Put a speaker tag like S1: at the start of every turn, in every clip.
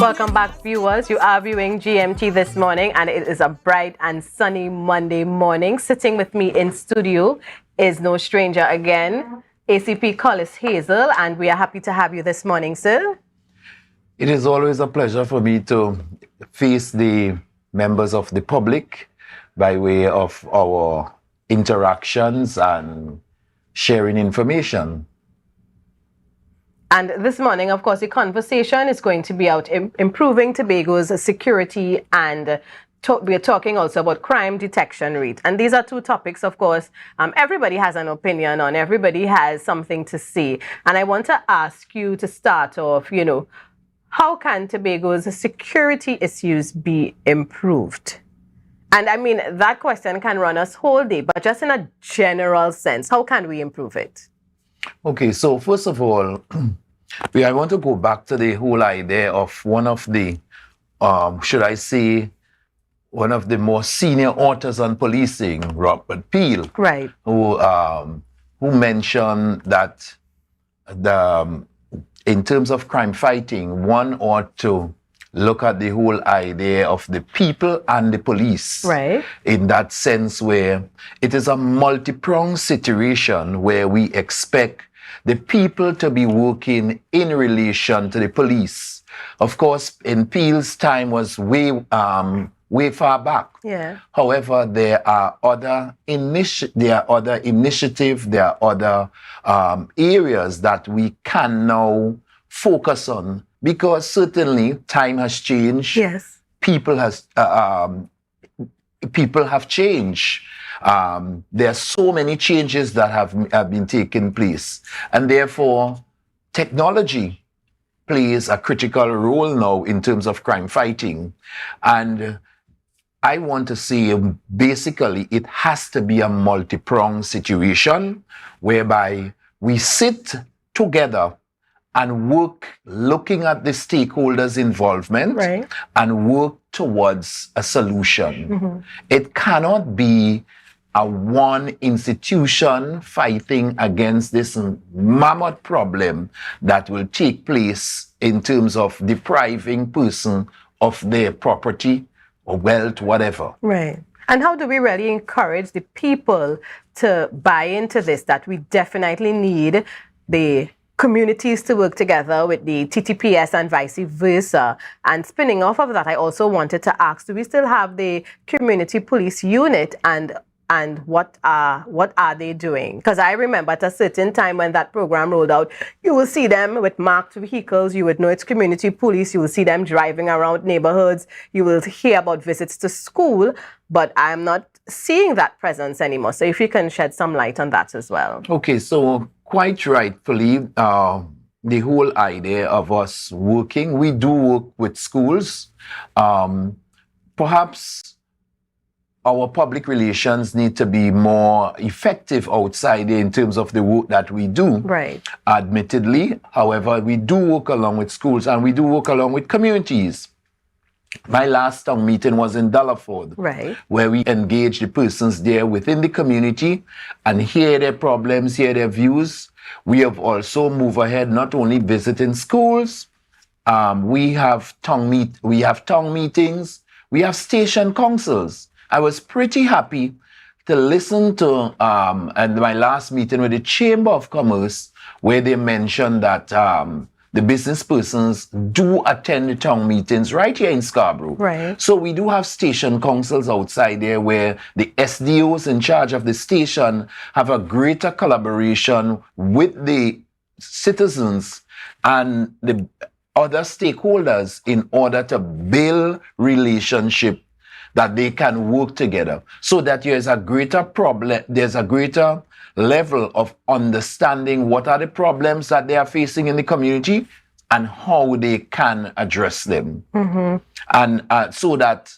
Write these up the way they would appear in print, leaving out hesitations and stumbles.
S1: Welcome back, viewers. You are viewing GMT this morning, and it is a bright and sunny Monday morning. Sitting with me in studio is no stranger again, ACP Collis Hazel, and we are happy to have you this morning, sir.
S2: It is always a pleasure for me to face the members of the public by way of our interactions and sharing information.
S1: And this morning, of course, the conversation is going to be about improving Tobago's security, and we are talking also about crime detection rate. And these are two topics, of course, everybody has an opinion on, everybody has something to say. And I want to ask you to start off, how can Tobago's security issues be improved? And I mean, that question can run us whole day, but just in a general sense, how can we improve it?
S2: Okay, so first of all, I want to go back to the whole idea of one of the, should I say, one of the more senior authors on policing, Robert Peel,
S1: right,
S2: who mentioned that in terms of crime fighting, one ought to look at the whole idea of the people and the police.
S1: Right.
S2: In that sense, where it is a multi-pronged situation where we expect the people to be working in relation to the police. Of course, in Peel's time was way far back.
S1: Yeah.
S2: However, there are other initiatives, there are other areas that we can now focus on, because certainly time has changed.
S1: Yes.
S2: People have changed. There are so many changes that have been taking place, and therefore technology plays a critical role now in terms of crime fighting. And I want to say, basically, it has to be a multi-pronged situation whereby we sit together and work looking at the stakeholders' involvement,
S1: right,
S2: and work towards a solution.
S1: Mm-hmm.
S2: It cannot be a one institution fighting against this mammoth problem that will take place in terms of depriving person of their property or wealth, whatever.
S1: Right. And how do we really encourage the people to buy into this, that we definitely need the communities to work together with the TTPS and vice versa? And spinning off of that, I also wanted to ask, do we still have the community police unit, and what are they doing? Because I remember at a certain time when that program rolled out, you will see them with marked vehicles. You would know it's community police. You will see them driving around neighborhoods. You will hear about visits to school, but I'm not seeing that presence anymore. So if you can shed some light on that as well.
S2: Okay, so quite rightfully, the whole idea of us working, we do work with schools. Perhaps our public relations need to be more effective outside in terms of the work that we do.
S1: Right.
S2: Admittedly, however, we do work along with schools and we do work along with communities. My last town meeting was in Dallaford,
S1: right,
S2: where we engage the persons there within the community and hear their problems, hear their views. We have also moved ahead, not only visiting schools, we have town meetings, we have station councils. I was pretty happy to listen to at my last meeting with the Chamber of Commerce, where they mentioned that the business persons do attend the town meetings right here in Scarborough.
S1: Right.
S2: So we do have station councils outside there where the SDOs in charge of the station have a greater collaboration with the citizens and the other stakeholders in order to build relationship that they can work together, so that there's a greater level of understanding what are the problems that they are facing in the community and how they can address them.
S1: Mm-hmm.
S2: And so that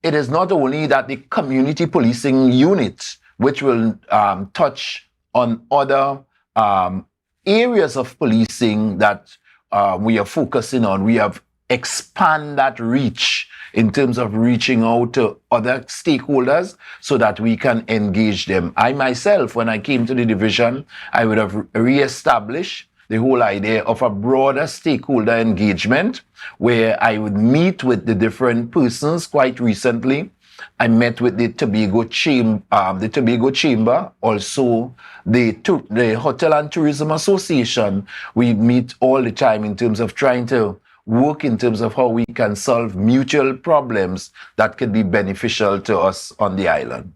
S2: it is not only that the community policing unit, which will touch on other areas of policing that we are focusing on, we have expand that reach in terms of reaching out to other stakeholders so that we can engage them. I myself, when I came to the division, I would have re-established the whole idea of a broader stakeholder engagement where I would meet with the different persons. Quite recently, I met with the Tobago Chamber, also the Hotel and Tourism Association. We meet all the time in terms of trying to work in terms of how we can solve mutual problems that could be beneficial to us on the island.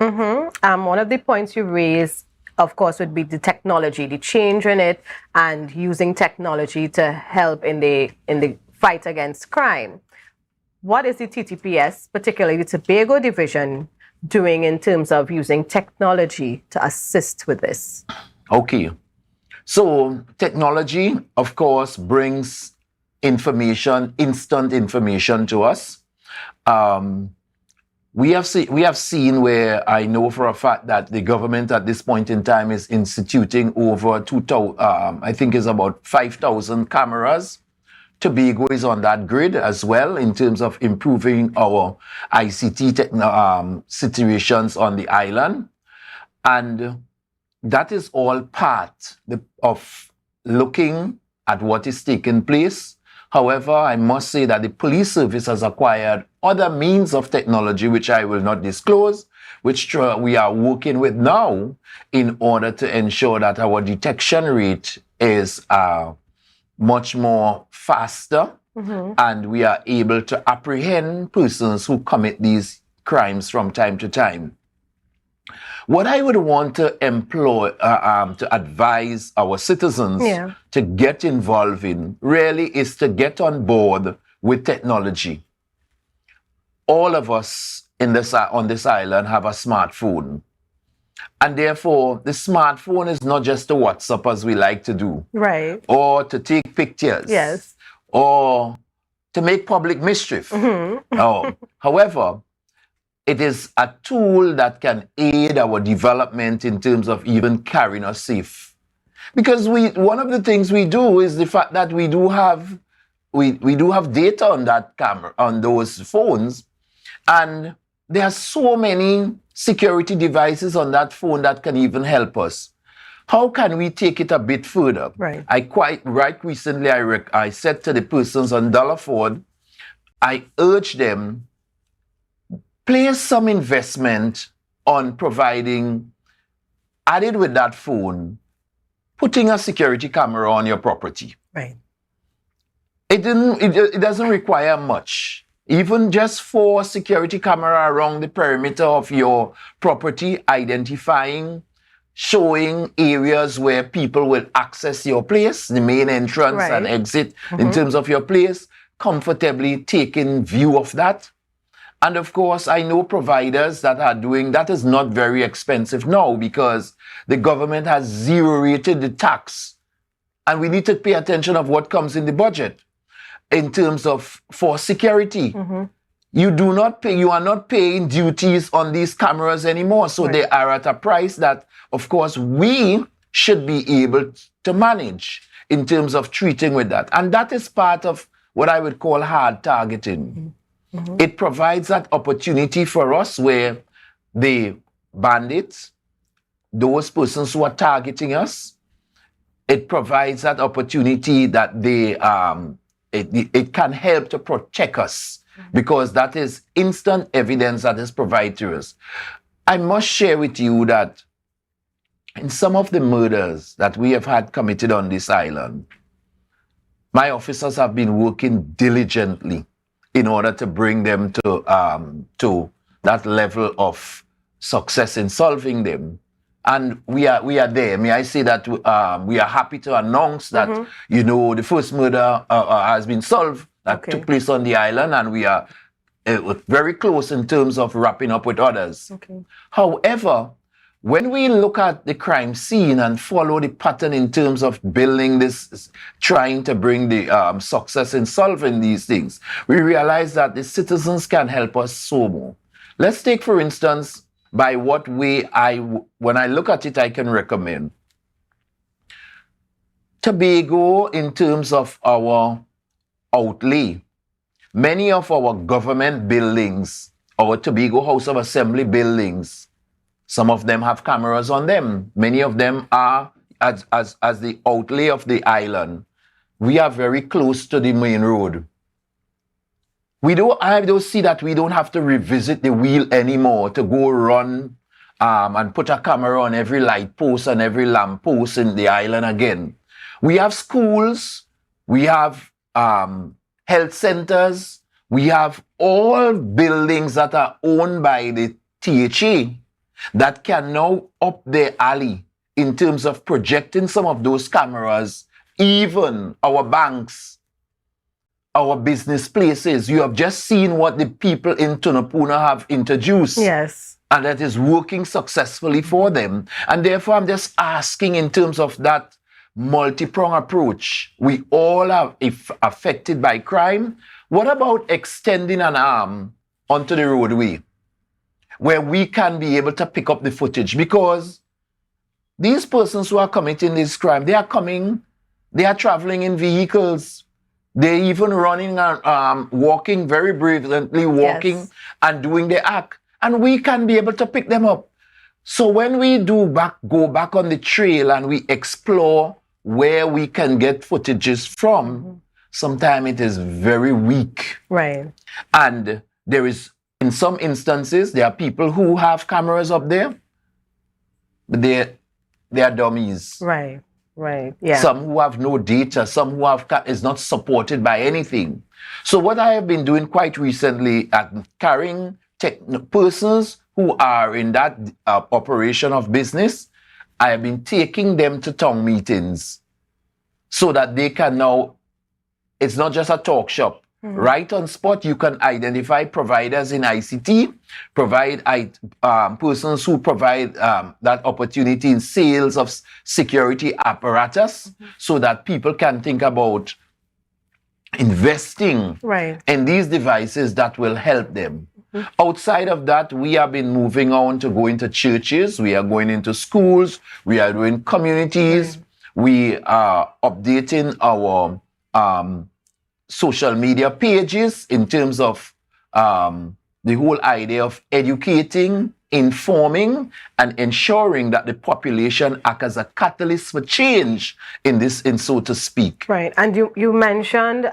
S1: One of the points you raised, of course, would be the technology, the change in it, and using technology to help in the fight against crime. What is the TTPS, particularly the Tobago division, doing in terms of using technology to assist with this?
S2: Okay. So technology, of course, brings information, instant information to us. We have seen where I know for a fact that the government at this point in time is instituting over 2,000, I think is about 5,000 cameras. Tobago is on that grid as well in terms of improving our ICT situations on the island. And that is all part of looking at what is taking place. However, I must say that the police service has acquired other means of technology, which I will not disclose, which we are working with now in order to ensure that our detection rate is much more faster, and we are able to apprehend persons who commit these crimes from time to time. What I would want to employ, to advise our citizens to get involved in really is to get on board with technology. All of us on this island have a smartphone. And therefore, the smartphone is not just a WhatsApp as we like to do.
S1: Right.
S2: Or to take pictures.
S1: Yes.
S2: Or to make public mischief. However, it is a tool that can aid our development in terms of even carrying us safe. Because one of the things we do is the fact that we do have data on that camera, on those phones, and there are so many security devices on that phone that can even help us. How can we take it a bit further?
S1: Right.
S2: Right recently, I said to the persons on Ford, I urge them, place some investment on providing, added with that phone, putting a security camera on your property.
S1: Right.
S2: It doesn't require much. Even just 4 security camera around the perimeter of your property, identifying, showing areas where people will access your place, the main entrance and exit in terms of your place, comfortably taking view of that. And of course, I know providers that are doing that is not very expensive now because the government has zero-rated the tax. And we need to pay attention of what comes in the budget in terms of for security. You are not paying duties on these cameras anymore. So they are at a price that, of course, we should be able to manage in terms of treating with that. And that is part of what I would call hard targeting. It provides that opportunity for us where the bandits, those persons who are targeting us, it provides that opportunity that it can help to protect us because that is instant evidence that is provided to us. I must share with you that in some of the murders that we have had committed on this island, my officers have been working diligently in order to bring them to that level of success in solving them. And we are there. May I say that we are happy to announce that, the first murder has been solved that took place on the island, and we are very close in terms of wrapping up with others. However, when we look at the crime scene and follow the pattern in terms of building this, trying to bring the success in solving these things, we realize that the citizens can help us so more. Let's take, for instance, by what way when I look at it, I can recommend. Tobago, in terms of our outlay, many of our government buildings, our Tobago House of Assembly buildings, some of them have cameras on them. Many of them are as the outlay of the island, we are very close to the main road. I don't see that we don't have to revisit the wheel anymore to go run and put a camera on every light post and every lamp post in the island again. We have schools, we have health centers, we have all buildings that are owned by the THA that can now up their alley in terms of projecting some of those cameras, even our banks, our business places. You have just seen what the people in Tunapuna have introduced.
S1: Yes.
S2: And that is working successfully for them. And therefore, I'm just asking in terms of that multi-pronged approach. We all are affected by crime. What about extending an arm onto the roadway where we can be able to pick up the footage? Because these persons who are committing this crime, they are traveling in vehicles. They're even running and walking, very brilliantly walking,
S1: yes,
S2: and doing the act. And we can be able to pick them up. So when we go back on the trail and we explore where we can get footages from, sometimes it is very weak.
S1: Right.
S2: And there is, in some instances, there are people who have cameras up there, but they are dummies.
S1: Right. Right. Yeah.
S2: Some who have no data, some who is not supported by anything. So what I have been doing quite recently, carrying persons who are in that operation of business, I have been taking them to town meetings so that they can now, it's not just a talk shop. Right on spot, you can identify providers in ICT, persons who provide that opportunity in sales of security apparatus, so that people can think about investing in these devices that will help them. Outside of that, we have been moving on to go into churches, we are going into schools, we are doing communities, we are updating our social media pages in terms of the whole idea of educating, informing, and ensuring that the population act as a catalyst for change in so to speak.
S1: Right. And you mentioned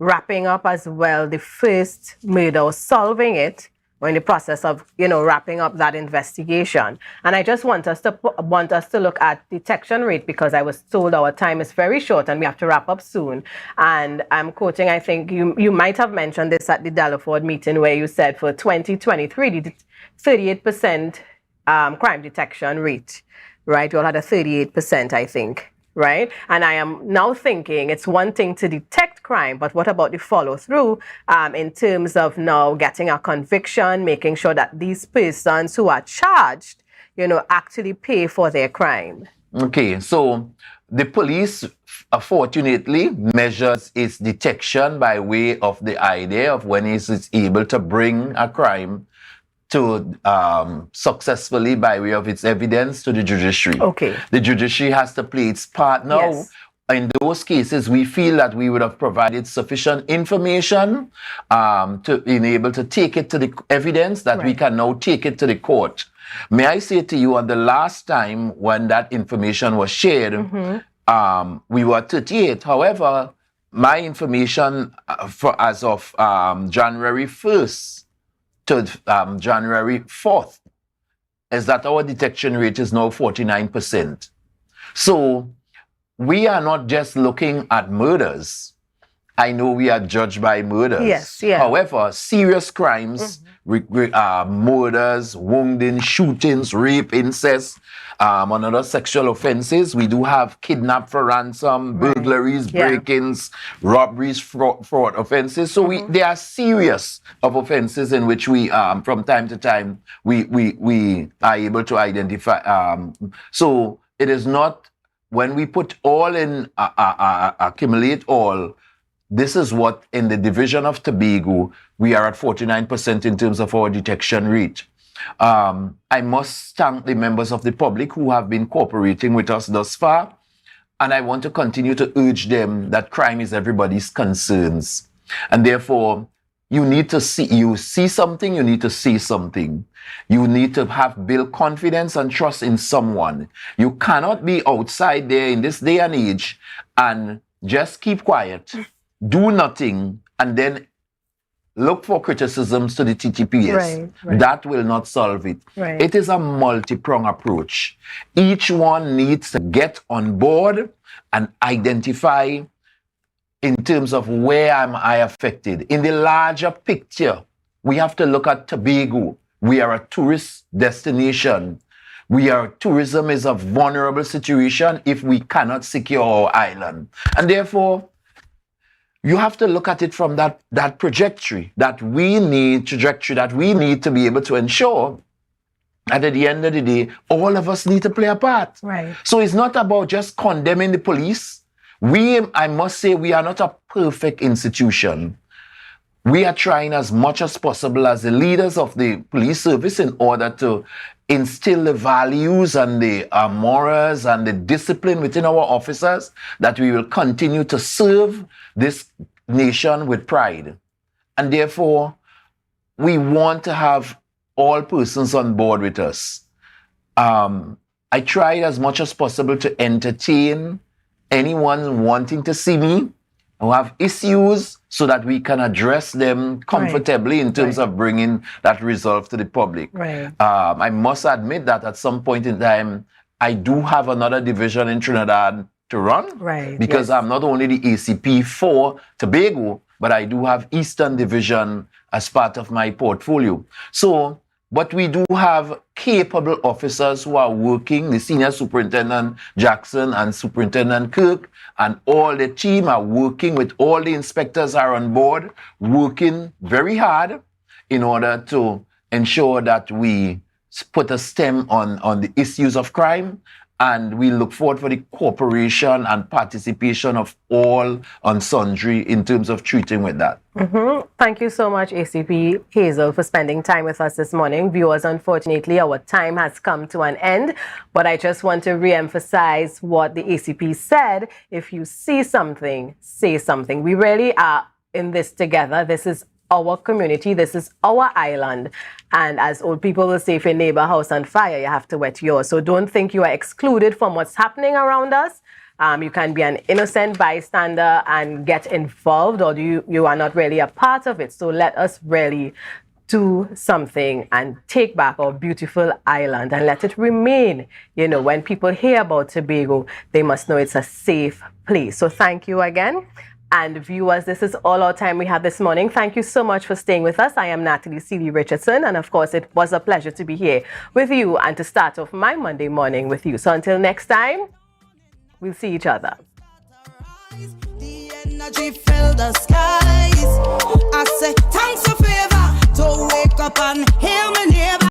S1: wrapping up as well the first murder, or solving it, or in the process of, wrapping up that investigation. And I just want us to look at detection rate, because I was told our time is very short and we have to wrap up soon. And I'm quoting, I think you might have mentioned this at the Delaford meeting, where you said for 2023, the 38% crime detection rate, right? You all had a 38%, I think. Right? And I am now thinking it's one thing to detect crime, but what about the follow through in terms of now getting a conviction, making sure that these persons who are charged, actually pay for their crime? Okay, so the police, fortunately, measures its detection by way of the idea of when it is able to bring a crime to successfully by way of its evidence to the judiciary. Okay. The judiciary has to play its part now. Yes. In those cases, we feel that we would have provided sufficient information to enable to take it to the evidence that we can now take it to the court. May I say to you, on the last time when that information was shared, we were 38. However, my information as of January 1st, to January 4th, is that our detection rate is now 49%. So we are not just looking at murders. I know we are judged by murders. Yes, yeah. However, serious crimes, murders, wounding, shootings, rape, incest, and other sexual offenses. We do have kidnap for ransom, burglaries, break-ins, robberies, fraud offenses. So they are serious of offenses in which we, from time to time, we are able to identify. So it is not, when we put all in, accumulate all, this is what, in the division of Tobago, we are at 49% in terms of our detection rate. I must thank the members of the public who have been cooperating with us thus far, and I want to continue to urge them that crime is everybody's concerns. And therefore,
S2: you need to see something, you need to say something. You need to build confidence and trust in someone. You cannot be outside there in this day and age and just keep quiet, do nothing, and then look for criticisms to the TTPS.
S1: Right.
S2: That will not solve it.
S1: Right.
S2: It is a multi-pronged approach. Each one needs to get on board and identify in terms of where am I affected. In the larger picture, we have to look at Tobago. We are a tourist destination. Tourism is a vulnerable situation if we cannot secure our island. And therefore, you have to look at it from that trajectory that we need to be able to ensure that at the end of the day, all of us need to play a part.
S1: Right.
S2: So it's not about just condemning the police. I must say, we are not a perfect institution. We are trying as much as possible as the leaders of the police service in order to instill the values and the morals and the discipline within our officers that we will continue to serve this nation with pride. And therefore, we want to have all persons on board with us. I tried as much as possible to entertain anyone wanting to see me who have issues so that we can address them comfortably in terms of bringing that resolve to the public.
S1: Right.
S2: I must admit that at some point in time, I do have another division in Trinidad to run.
S1: Right.
S2: Because I'm not only the ACP for Tobago, but I do have Eastern Division as part of my portfolio. So, but we do have capable officers who are working, the Senior Superintendent Jackson and Superintendent Kirk, and all the team are working with all the inspectors are on board, working very hard in order to ensure that we put a stem on the issues of crime. And we look forward for the cooperation and participation of all on sundry in terms of treating with that.
S1: Thank you so much, ACP Hazel, for spending time with us this morning. Viewers, unfortunately, our time has come to an end, but I just want to re-emphasize what the ACP said. If you see something, say something. We really are in this together. This is our community. This is our island. And as old people will say, if your neighbor house on fire, you have to wet yours. So don't think you are excluded from what's happening around us. You can be an innocent bystander and get involved, or you are not really a part of it. So let us really do something and take back our beautiful island and let it remain. You know, when people hear about Tobago, they must know it's a safe place. So thank you again. And viewers, this is all our time we have this morning. Thank you so much for staying with us. I am Natalie Sealey-Richardson, and of course, it was a pleasure to be here with you and to start off my Monday morning with you. So until next time, we'll see each other. The energy fill the skies. I say thanks for favor to wake up and hear